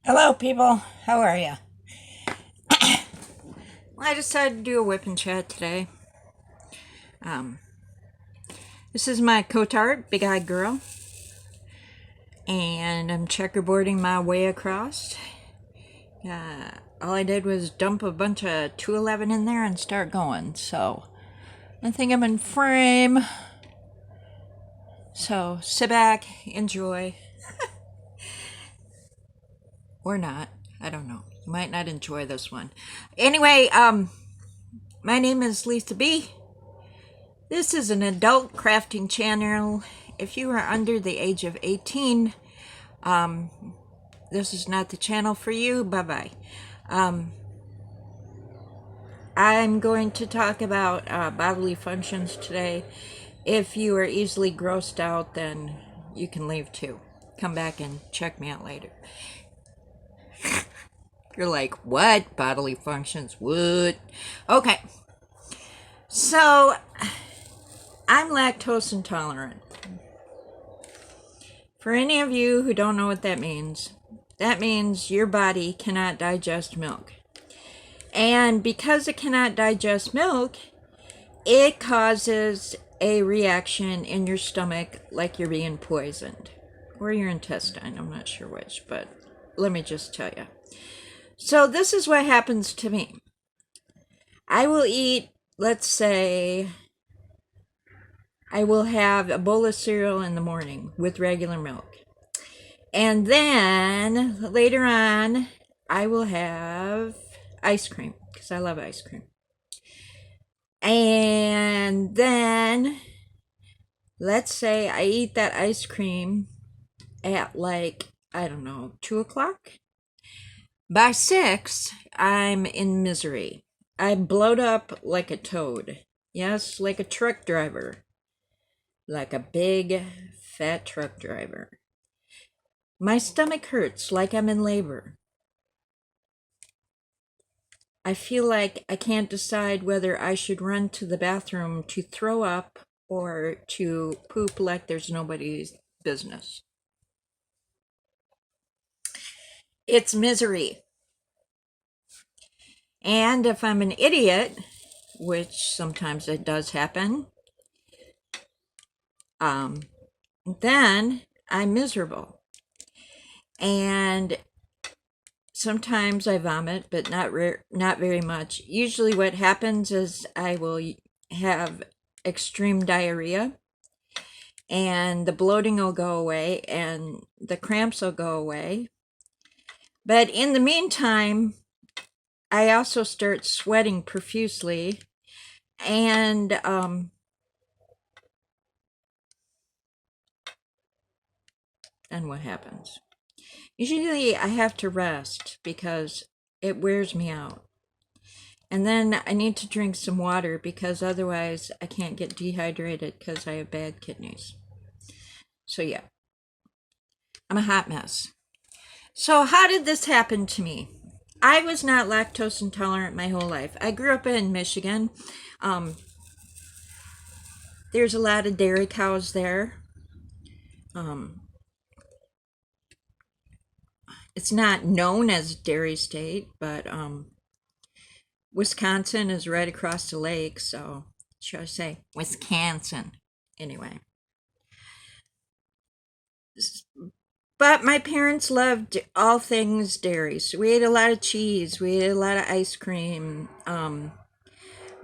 Hello, people. How are you? Well, I decided to do a WIP-N-CHAT today. Um, this is my co-tart, Big Eyed Girl, and I'm checkerboarding my way across. All I did was dump a bunch of 211 in there and start going. So I think I'm in frame. So sit back, enjoy, or not. I don't know. You might not enjoy this one. Anyway, my name is Lisa B. This is an adult crafting channel. If you are under the age of 18, this is not the channel for you. Bye-bye. I'm going to talk about bodily functions today. If you are easily grossed out, then you can leave too. Come back and check me out later. You're like, what? Bodily functions? What? Okay. So, I'm lactose intolerant. For any of you who don't know what that means your body cannot digest milk. And because it cannot digest milk, it causes a reaction in your stomach like you're being poisoned. Or your intestine, I'm not sure which, but let me just tell you. So this is what happens to me. I will eat, let's say, I will have a bowl of cereal in the morning with regular milk. And then later on, I will have ice cream because I love ice cream. And then let's say I eat that ice cream at like, I don't know, 2 o'clock. By 6, I'm in misery. I bloat up like a toad. Yes, like a truck driver. Like a big, fat truck driver. My stomach hurts like I'm in labor. I feel like I can't decide whether I should run to the bathroom to throw up or to poop like there's nobody's business. It's misery. And if I'm an idiot, which sometimes it does happen, then I'm miserable. And sometimes I vomit, but not very much. Usually what happens is I will have extreme diarrhea, and the bloating will go away and the cramps will go away. But in the meantime, I also start sweating profusely, and then what happens? Usually I have to rest because it wears me out. And then I need to drink some water because otherwise I can't get dehydrated because I have bad kidneys. So yeah, I'm a hot mess. So how did this happen to me? I was not lactose intolerant my whole life. I grew up in Michigan. There's a lot of dairy cows there. It's not known as Dairy State, but Wisconsin is right across the lake, so should I say Wisconsin? Anyway. But my parents loved all things dairy. So we ate a lot of cheese, we ate a lot of ice cream.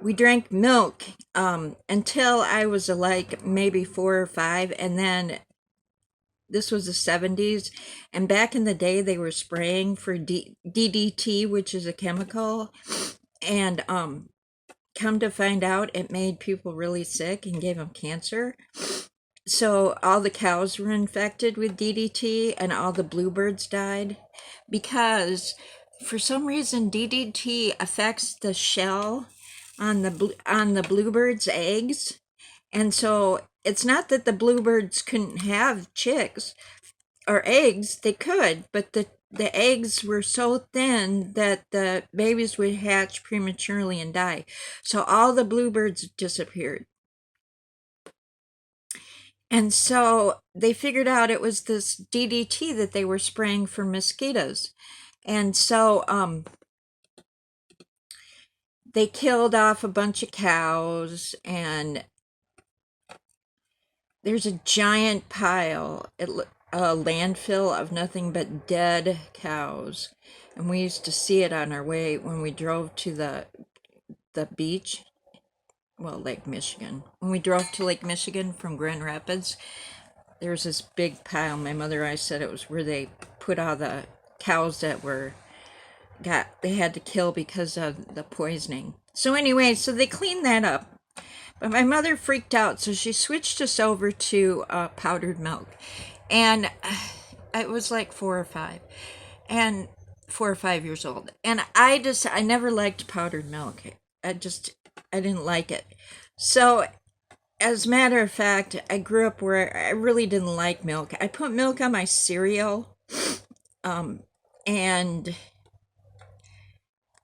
We drank milk until I was like maybe 4 or 5, and then this was the 70s, and back in the day they were spraying for DDT, which is a chemical, and come to find out it made people really sick and gave them cancer. So all the cows were infected with DDT and all the bluebirds died because for some reason DDT affects the shell on the bluebirds' eggs. And so it's not that the bluebirds couldn't have chicks or eggs, they could, but the eggs were so thin that the babies would hatch prematurely and die. So all the bluebirds disappeared. And so they figured out it was this DDT that they were spraying for mosquitoes. And so they killed off a bunch of cows, and there's a giant pile, a landfill of nothing but dead cows. And we used to see it on our way when we drove to the beach. Well, Lake Michigan. When we drove to Lake Michigan from Grand Rapids, there was this big pile. My mother and I said it was where they put all the cows that they had to kill because of the poisoning. So anyway, so they cleaned that up. But my mother freaked out, so she switched us over to powdered milk. And it was like 4 or 5 years old. And I never liked powdered milk. I didn't like it. So as a matter of fact, I grew up where I really didn't like milk. I put milk on my cereal, and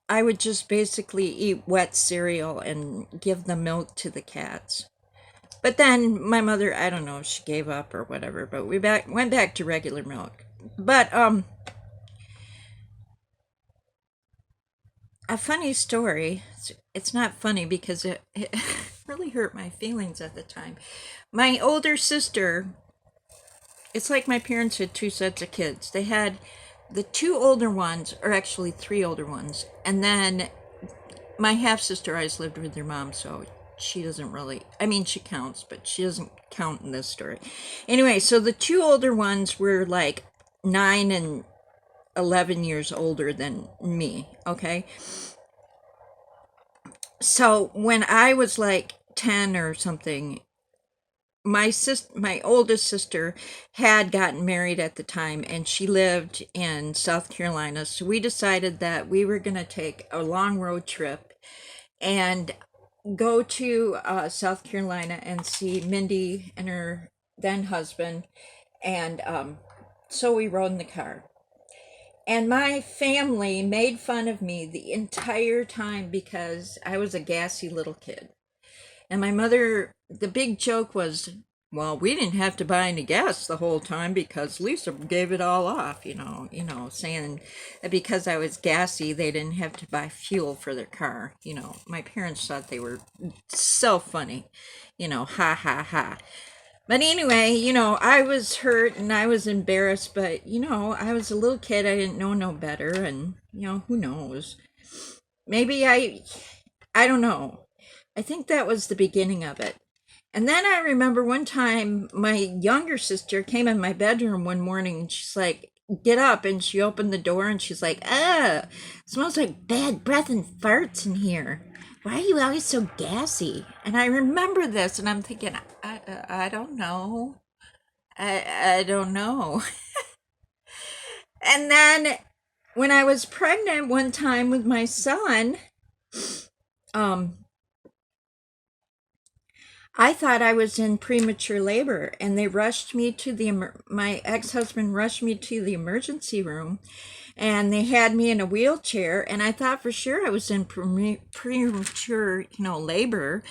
I would just basically eat wet cereal and give the milk to the cats. But then my mother, I don't know, she gave up or whatever, but we went back to regular milk. But a funny story. It's not funny because it really hurt my feelings at the time. My older sister, it's like my parents had two sets of kids. They had the two older ones, or actually three older ones, and then my half sister always lived with her mom, so she doesn't really, I mean, she counts, but she doesn't count in this story. Anyway, so the two older ones were like 9 and 11 years older than me, okay? So when I was like 10 or something, my oldest sister had gotten married at the time, and she lived in South Carolina. So we decided that we were going to take a long road trip and go to South Carolina and see Mindy and her then husband. And so we rode in the car. And my family made fun of me the entire time because I was a gassy little kid. And my mother, the big joke was, well, we didn't have to buy any gas the whole time because Lisa gave it all off, saying that because I was gassy, they didn't have to buy fuel for their car. My parents thought they were so funny, ha ha ha. But anyway, I was hurt and I was embarrassed, but, I was a little kid. I didn't know no better. And, who knows? Maybe I don't know. I think that was the beginning of it. And then I remember one time my younger sister came in my bedroom one morning and she's like, get up. And she opened the door and she's like, it smells like bad breath and farts in here. Why are you always so gassy? And I remember this and I'm thinking, I don't know. I don't know. And then when I was pregnant one time with my son, I thought I was in premature labor, and they rushed me to my ex-husband rushed me to the emergency room, and they had me in a wheelchair, and I thought for sure I was in premature, labor.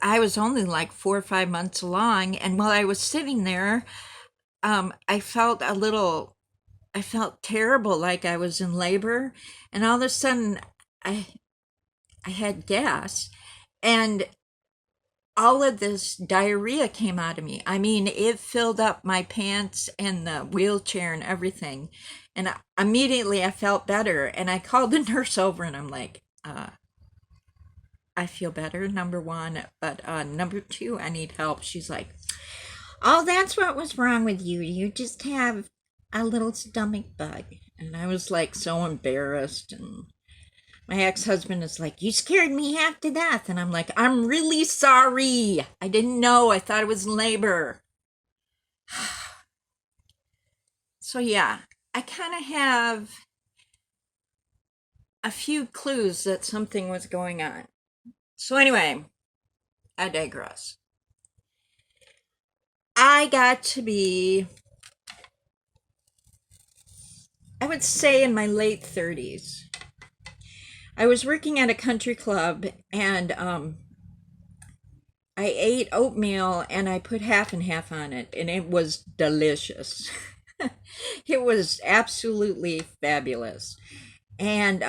I was only like 4 or 5 months along, and while I was sitting there, I felt terrible, like I was in labor, and all of a sudden, I had gas, and all of this diarrhea came out of me. I mean, it filled up my pants and the wheelchair and everything. And immediately I felt better. And I called the nurse over and I'm like, I feel better, number one. But number two, I need help. She's like, oh, that's what was wrong with you. You just have a little stomach bug. And I was like so embarrassed. And my ex-husband is like, you scared me half to death. And I'm like, I'm really sorry. I didn't know. I thought it was labor. So yeah, I kind of have a few clues that something was going on. So anyway, I digress. I got to be, I would say, in my late 30s. I was working at a country club, and I ate oatmeal and I put half and half on it, and it was delicious. It was absolutely fabulous. And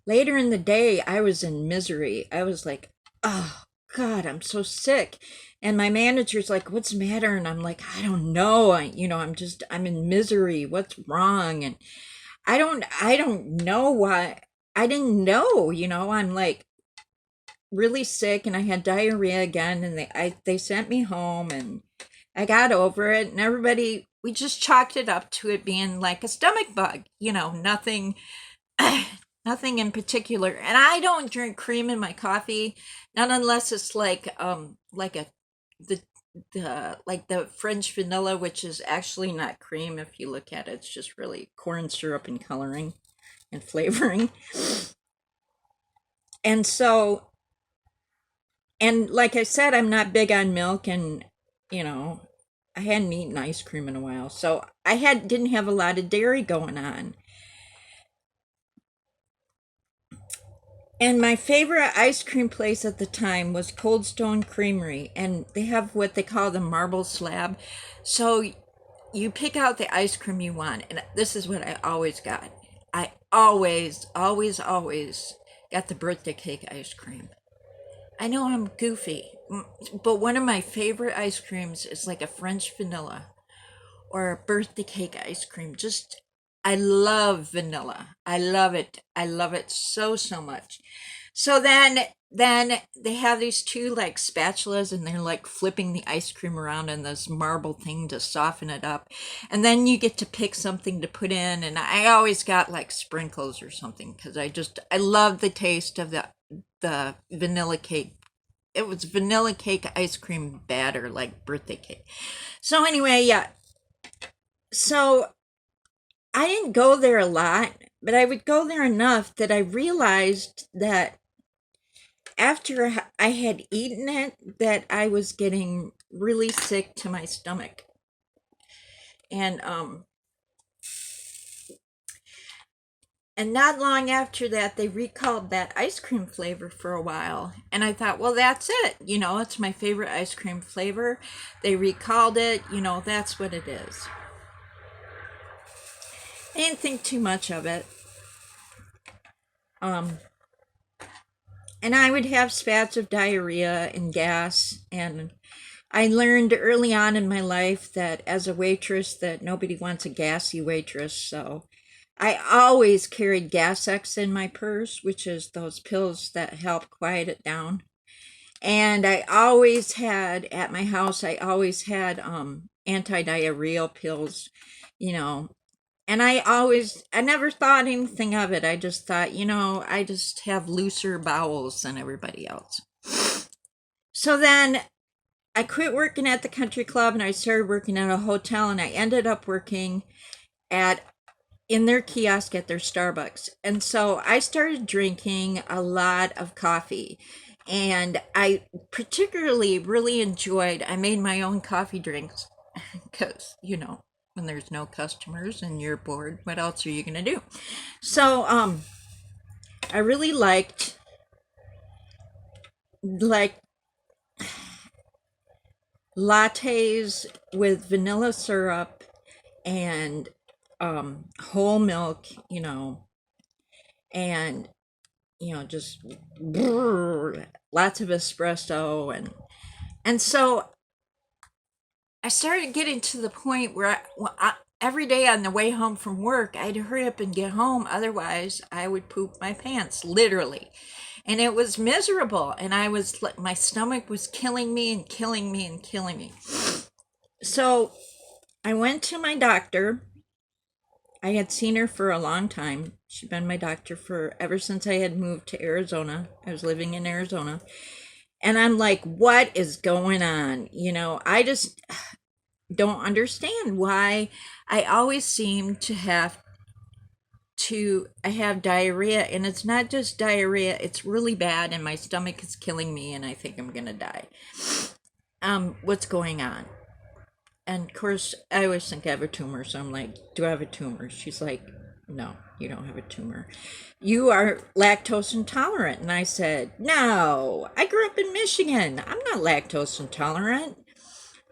later in the day, I was in misery. I was like, oh, God, I'm so sick. And my manager's like, what's the matter? And I'm like, I don't know. I'm in misery. What's wrong? And I don't know why. I didn't know, I'm like really sick and I had diarrhea again. And they sent me home and I got over it. And we just chalked it up to it being like a stomach bug, nothing nothing in particular. And I don't drink cream in my coffee, not unless it's like the the French vanilla, which is actually not cream if you look at it. It's just really corn syrup and coloring and flavoring. And so, and like I said, I'm not big on milk, and you know, I hadn't eaten ice cream in a while, so didn't have a lot of dairy going on. And my favorite ice cream place at the time was Cold Stone Creamery, and they have what they call the marble slab. So you pick out the ice cream you want, and this is what I always got. I always got the birthday cake ice cream. I know I'm goofy, but one of my favorite ice creams is like a French vanilla or a birthday cake ice cream. Just, I love vanilla. I love it. I love it so much. So then they have these two like spatulas and they're like flipping the ice cream around in this marble thing to soften it up. And then you get to pick something to put in, and I always got like sprinkles or something because I love the taste of the vanilla cake. It was vanilla cake ice cream batter like birthday cake. So anyway, yeah. So I didn't go there a lot, but I would go there enough that I realized that after I had eaten it, that I was getting really sick to my stomach. And and not long after that, they recalled that ice cream flavor for a while. And I thought, well, that's it. It's my favorite ice cream flavor. They recalled it. That's what it is. I didn't think too much of it. Um, and I would have spats of diarrhea and gas. And I learned early on in my life that as a waitress, that nobody wants a gassy waitress. So I always carried Gas X in my purse, which is those pills that help quiet it down. And I always had at my house, I always had anti-diarrheal pills, you know. And I never thought anything of it. I just thought, I just have looser bowels than everybody else. So then I quit working at the country club and I started working at a hotel, and I ended up working at in their kiosk at their Starbucks. And so I started drinking a lot of coffee. And I particularly really enjoyed, I made my own coffee drinks because, when there's no customers and you're bored, what else are you going to do? So I really liked like lattes with vanilla syrup and whole milk, and just lots of espresso, and so I started getting to the point where every day on the way home from work, I'd hurry up and get home. Otherwise, I would poop my pants, literally. And it was miserable. And my stomach was killing me and killing me and killing me. So I went to my doctor. I had seen her for a long time. She'd been my doctor ever since I had moved to Arizona. I was living in Arizona. And I'm like, what is going on? I just don't understand why I always seem to have diarrhea, and it's not just diarrhea, it's really bad and my stomach is killing me and I think I'm gonna die. What's going on? And of course I always think I have a tumor, so I'm like, do I have a tumor? She's like, No, you don't have a tumor. You are lactose intolerant. And I said, no, I grew up in Michigan. I'm not lactose intolerant.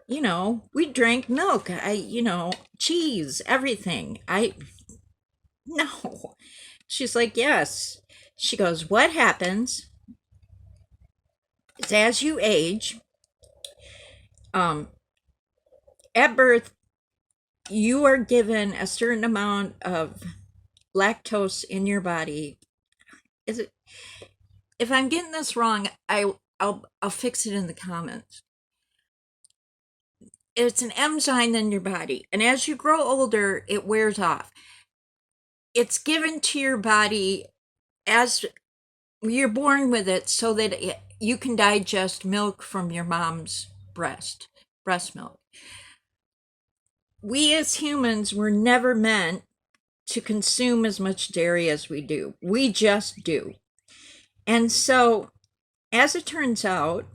We drank milk. Cheese, everything. No. She's like, yes. She goes, what happens is as you age, um, at birth, you are given a certain amount of lactose in your body. Is it? If I'm getting this wrong, I'll fix it in the comments. It's an enzyme in your body, and as you grow older, it wears off. It's given to your body as you're born with it, so that you can digest milk from your mom's breast milk. We as humans were never meant to consume as much dairy as we do. We just do. And so, as it turns out,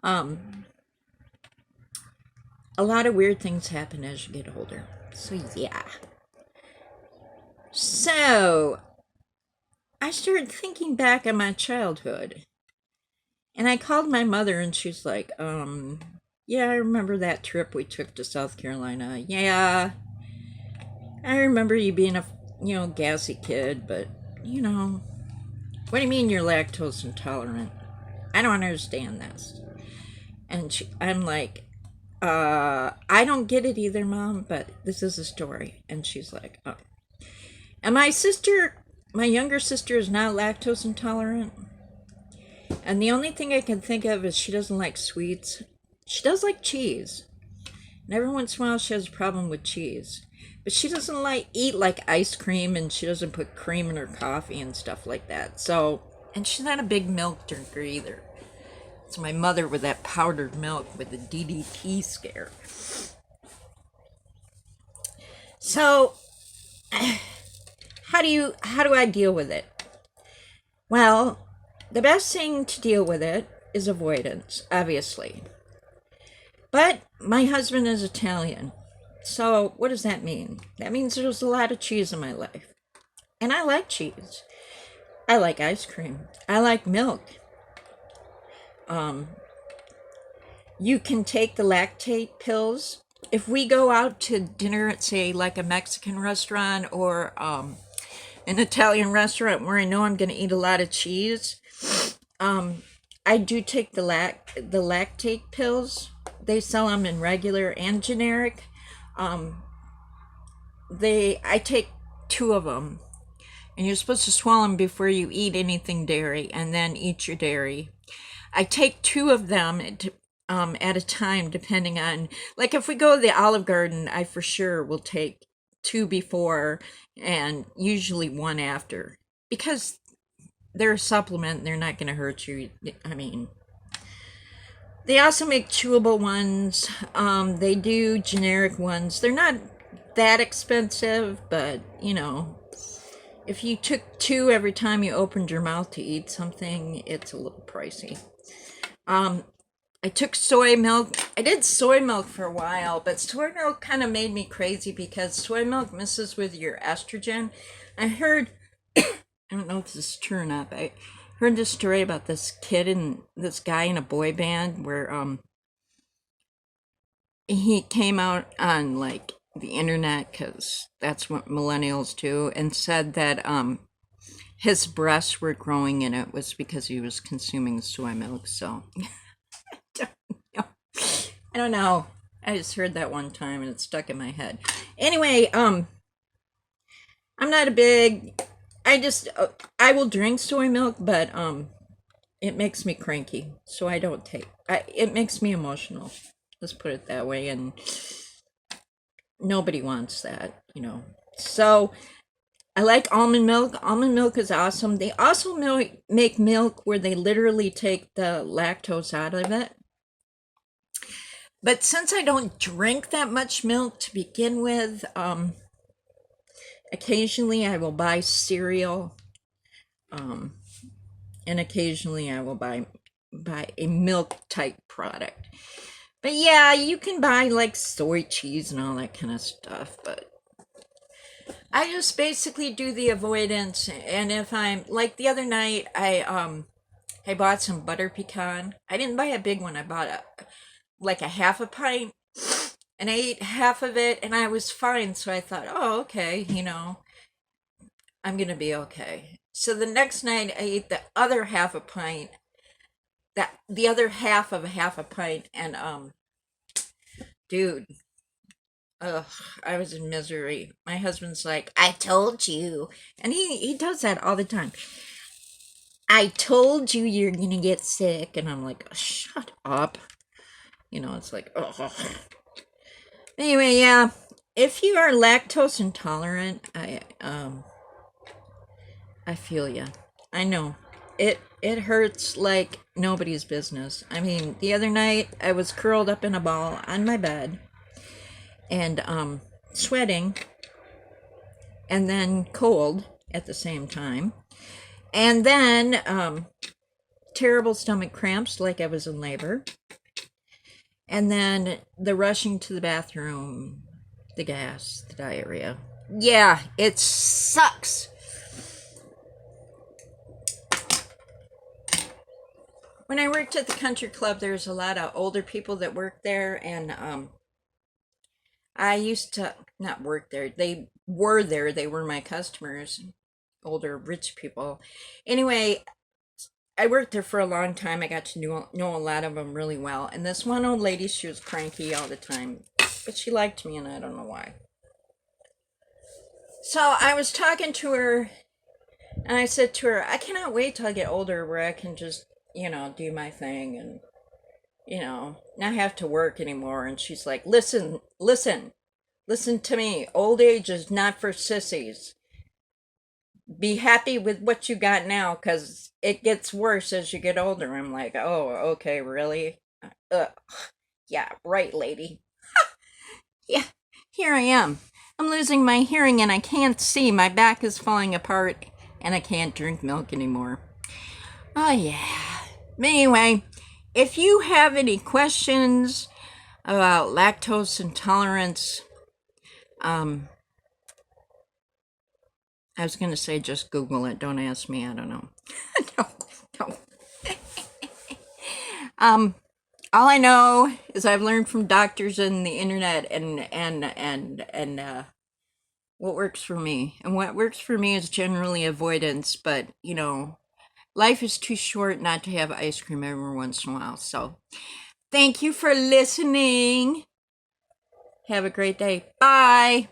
a lot of weird things happen as you get older. So, yeah. So, I started thinking back on my childhood. And I called my mother, and she's like, yeah, I remember that trip we took to South Carolina. Yeah, I remember you being a, gassy kid, but, what do you mean you're lactose intolerant? I don't understand this. And I'm like, I don't get it either, Mom, but this is a story. And she's like, oh. And my younger sister is not lactose intolerant. And the only thing I can think of is she doesn't like sweets. She does like cheese. And every once in a while she has a problem with cheese. But she doesn't eat like ice cream, and she doesn't put cream in her coffee and stuff like that. So, and she's not a big milk drinker either. It's my mother with that powdered milk with the DDT scare. So, how do I deal with it? Well, the best thing to deal with it is avoidance, obviously. But my husband is Italian. So what does that mean? That means there's a lot of cheese in my life. And I like cheese. I like ice cream. I like milk. You can take the lactate pills. If we go out to dinner at, say, like a Mexican restaurant or an Italian restaurant where I know I'm going to eat a lot of cheese, I do take the lactate pills. They sell them in regular and generic. I take 2 of them, and you're supposed to swallow them before you eat anything dairy, and then eat your dairy. I take 2 of them at a time, depending on, like, if we go to the Olive Garden, I for sure will take 2 before and usually 1 after, because they're a supplement and they're not going to hurt you. I mean, they also make chewable ones. They do generic ones. They're not that expensive, but if you took 2 every time you opened your mouth to eat something, it's a little pricey. I took soy milk. I did soy milk for a while, but soy milk kind of made me crazy because soy milk messes with your estrogen. I heard, I don't know if this is true or not, but I heard this story about this kid and this guy in a boy band where he came out on like the internet, because that's what millennials do, and said that his breasts were growing, and it was because he was consuming soy milk. So I don't know. I just heard that one time and it stuck in my head. Anyway, I'm not a big. I will drink soy milk, but it makes me cranky, so I don't take. It makes me emotional. Let's put it that way, and nobody wants that, So I like almond milk. Almond milk is awesome. They also make milk where they literally take the lactose out of it. But since I don't drink that much milk to begin with, occasionally I will buy cereal, and occasionally I will buy a milk type product. But yeah, you can buy like soy cheese and all that kind of stuff, but I just basically do the avoidance, and if I'm like the other night, I bought some butter pecan. I didn't buy a big one. I bought like a half a pint, and I ate half of it, and I was fine. So I thought, oh, okay, I'm gonna be okay. So the next night, I ate the other half a pint, that the other half of a half a pint, and dude, ugh, I was in misery. My husband's like, I told you, and he does that all the time. I told you you're gonna get sick, and I'm like, shut up. It's like, oh. Anyway, yeah. If you are lactose intolerant, I feel you. I know. It hurts like nobody's business. I mean, the other night I was curled up in a ball on my bed and sweating and then cold at the same time. And then terrible stomach cramps like I was in labor. And then the rushing to the bathroom, the gas, the diarrhea. Yeah, it sucks. When I worked at the country club, there's a lot of older people that work there, and I used to not work there. They were there. They were my customers, older rich people. Anyway, I worked there for a long time. I got to know a lot of them really well. And this one old lady, she was cranky all the time, but she liked me, and I don't know why. So I was talking to her, and I said to her, I cannot wait till I get older where I can just, do my thing and, not have to work anymore. And she's like, listen to me. Old age is not for sissies. Be happy with what you got now because it gets worse as you get older. I'm like, oh, okay, really? Yeah, right, lady. Yeah, here I am. I'm losing my hearing and I can't see. My back is falling apart and I can't drink milk anymore. Oh, yeah. But anyway, if you have any questions about lactose intolerance, I was going to say just Google it. Don't ask me. I don't know. No. All I know is I've learned from doctors and the internet and what works for me. And what works for me is generally avoidance, but life is too short not to have ice cream every once in a while. So, thank you for listening. Have a great day. Bye.